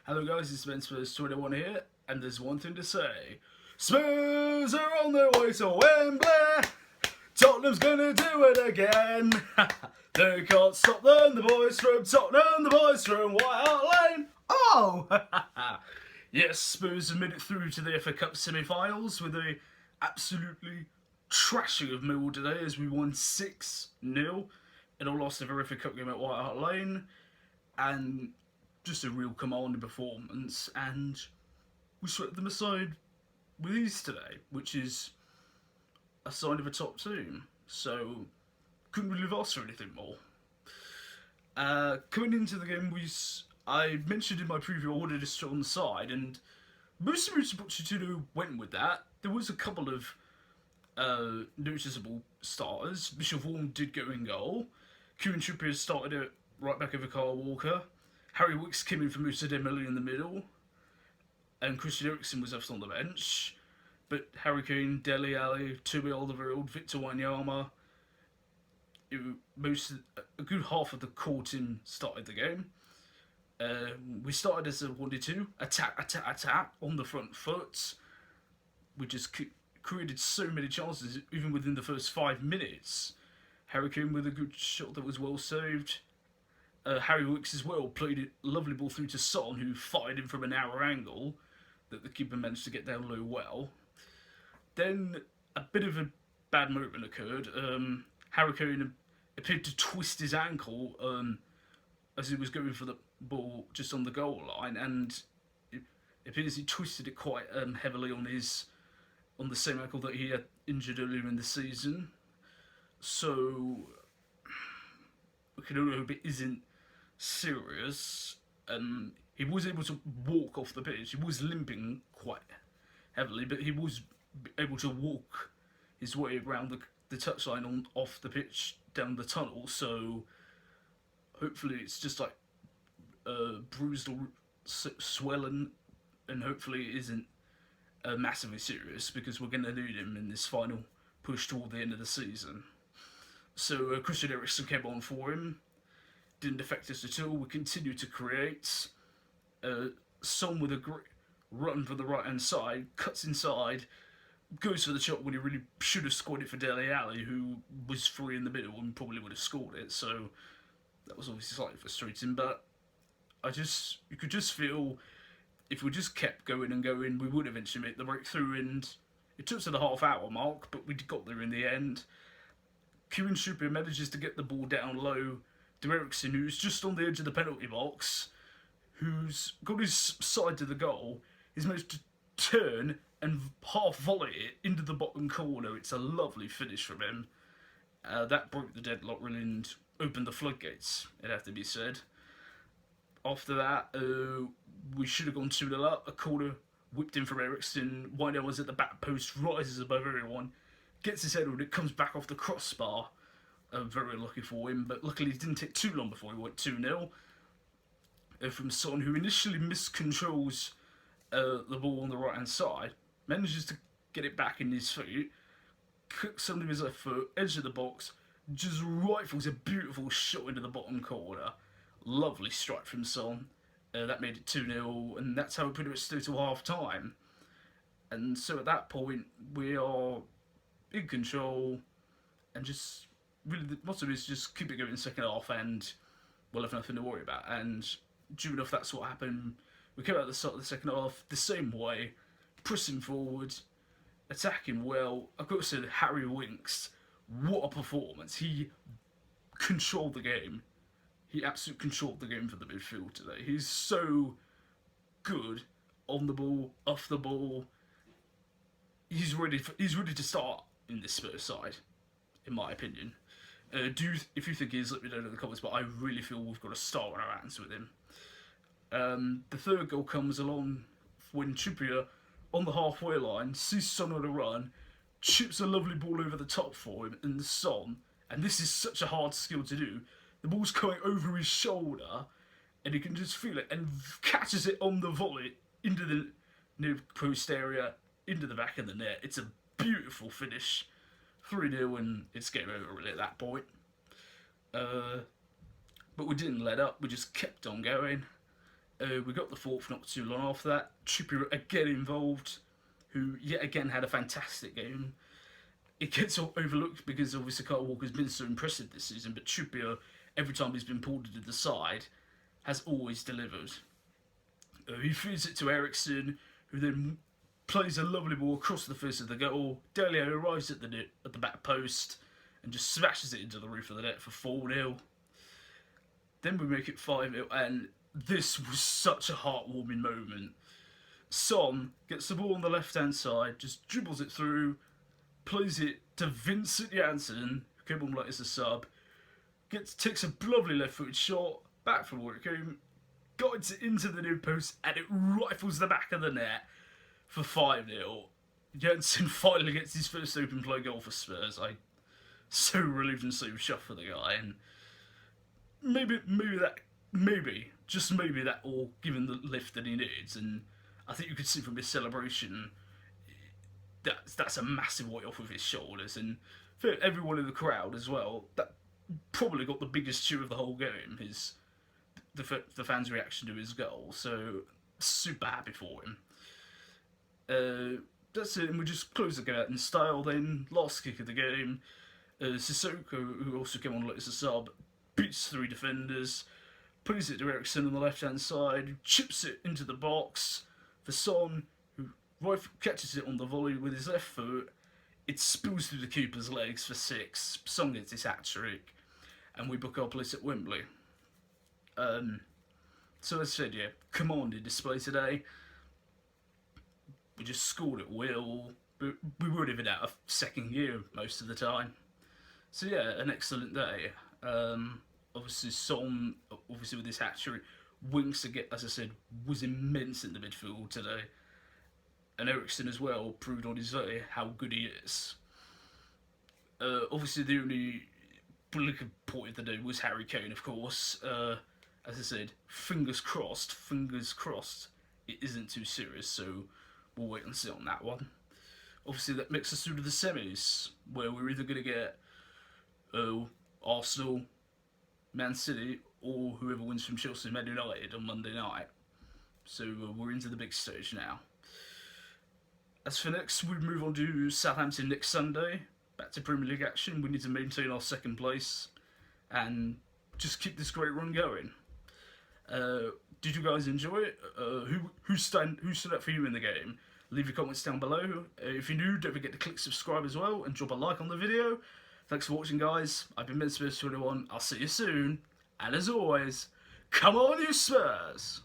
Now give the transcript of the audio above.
Hello guys, it's Ben Spurs 21 here, and there's one thing to say. Spurs are on their way to Wembley! Tottenham's gonna do it again! They can't stop them, the boys from Tottenham, the boys from White Hart Lane! Oh! Yes, Spurs have made it through to the FA Cup semi-finals with a absolutely trashing of Millwall today as we won 6-0 in a loss of a FA Cup game at White Hart Lane, and just a real commanding performance, and we swept them aside with ease today, which is a sign of a top team. So couldn't really have asked for anything more. Coming into the game, I mentioned in my preview I wanted a strong side, and most of Pochettino went with that. There was a couple of noticeable starters. Bishop Vaughan did go in goal. Kieran Trippier started at right back over Kyle Walker. Harry Wicks came in for Moussa Dembele in the middle, and Christian Eriksen was left on the bench. But Harry Kane, Dele Alli, Toby Alderweireld, Victor Wanyama, a good half of the core team started the game. We started as a 1-2, attack on the front foot. We just created so many chances, even within the first 5 minutes. Harry Kane with a good shot that was well saved. Harry Wicks as well played a lovely ball through to Son, who fired him from a narrow angle that the keeper managed to get down low well. Then a bit of a bad moment occurred. Harry Kane appeared to twist his ankle as he was going for the ball just on the goal line, and it appears he twisted it quite heavily on the same ankle that he had injured earlier in the season. So we can only hope it isn't serious. He was able to walk off the pitch. He was limping quite heavily, but he was able to walk his way around the touchline off the pitch down the tunnel. So hopefully it's just like bruised or swelling, and hopefully it isn't massively serious, because we're going to need him in this final push toward the end of the season. So Christian Eriksen came on for him. Didn't affect us at all. We continued to create. Son with a great run for the right hand side, cuts inside, goes for the shot when he really should have scored it for Dele Alli, who was free in the middle and probably would have scored it. So that was obviously slightly frustrating, but you could just feel if we just kept going and going, we would eventually make the breakthrough. And it took to the half-hour mark, but we got there in the end. Kieran Trippier manages to get the ball down low to Eriksen, who's just on the edge of the penalty box, who's got his side to the goal. He's managed to turn and half volley it into the bottom corner. It's a lovely finish from him. That broke the deadlock really and opened the floodgates, it have to be said. After that, we should have gone 2-0 up. A corner whipped in from Eriksen. Wino was at the back post, rises above everyone, gets his head on it, comes back off the crossbar. Very unlucky for him, but luckily it didn't take too long before he went 2-0. From Son, who initially miscontrols the ball on the right hand side, manages to get it back in his feet, kicks under his left foot, edge of the box, just rifles a beautiful shot into the bottom corner. Lovely strike from Son. That made it 2-0, and that's how we pretty much stayed till half time. And so at that point, we are in control, and just really the motto is just keep it going in the second half, and we'll have nothing to worry about. And sure enough, that's what happened. We came out at the start of the second half the same way, pressing forward, attacking well. I've got to say, Harry Winks, what a performance. He controlled the game. He absolutely controlled the game for the midfield today. He's so good on the ball, off the ball. He's ready to start in this Spurs side, in my opinion. If you think he is, let me know in the comments, but I really feel we've got to start on our hands with him. The third goal comes along when Trippier, on the halfway line, sees Son on a run, chips a lovely ball over the top for him, and Son, and this is such a hard skill to do, the ball's going over his shoulder, and he can just feel it, and catches it on the volley into the near post area, into the back of the net. It's a beautiful finish. 3-0, and it's game over really at that point. But we didn't let up. We just kept on going. We got the fourth not too long after that. Trippier again involved, who yet again had a fantastic game. It gets overlooked because obviously Kyle Walker's been so impressive this season, but Trippier, every time he's been pulled to the side, has always delivered. He feeds it to Ericsson, who then plays a lovely ball across the face of the goal. Delio arrives at the back post and just smashes it into the roof of the net for 4-0. Then we make it 5-0, and this was such a heartwarming moment. Son gets the ball on the left-hand side, just dribbles it through, plays it to Vincent Janssen, who came on like as a sub, takes a lovely left-footed shot, back from where it came, got it into the near post, and it rifles the back of the net for 5-0. Janssen finally gets his first open play goal for Spurs. I'm so relieved and so chuffed for the guy, and maybe that will give him the lift that he needs. And I think you could see from his celebration that's a massive weight off of his shoulders, and for everyone in the crowd as well, that probably got the biggest cheer of the whole game. The fans' reaction to his goal. So super happy for him. That's it, and we just close the game out in style. Then last kick of the game, Sissoko, who also came on late as a sub, beats 3 defenders, plays it to Ericsson on the left-hand side, chips it into the box for Son, who catches it on the volley with his left foot. It spills through the keeper's legs for 6. Son gets his hat-trick, and we book our place at Wembley. So as I said, yeah, commanding display today. We just scored at will, but we weren't even out of second gear most of the time. So yeah, an excellent day. Obviously, Son, obviously with his hat-trick, Winks again, as I said, was immense in the midfield today. And Ericsson as well proved on his day how good he is. Obviously, the only political point of the day was Harry Kane, of course. As I said, fingers crossed, it isn't too serious, so we'll wait and see on that one. Obviously, that makes us through to the semis, where we're either going to get Arsenal, Man City, or whoever wins from Chelsea, Man United on Monday night. So we're into the big stage now. As for next, we move on to Southampton next Sunday. Back to Premier League action. We need to maintain our second place and just keep this great run going. Did you guys enjoy it? Who stood up for you in the game? Leave your comments down below. If you're new, don't forget to click subscribe as well and drop a like on the video. Thanks for watching, guys. I've been Spurs 21. I'll see you soon. And as always, come on, you Spurs!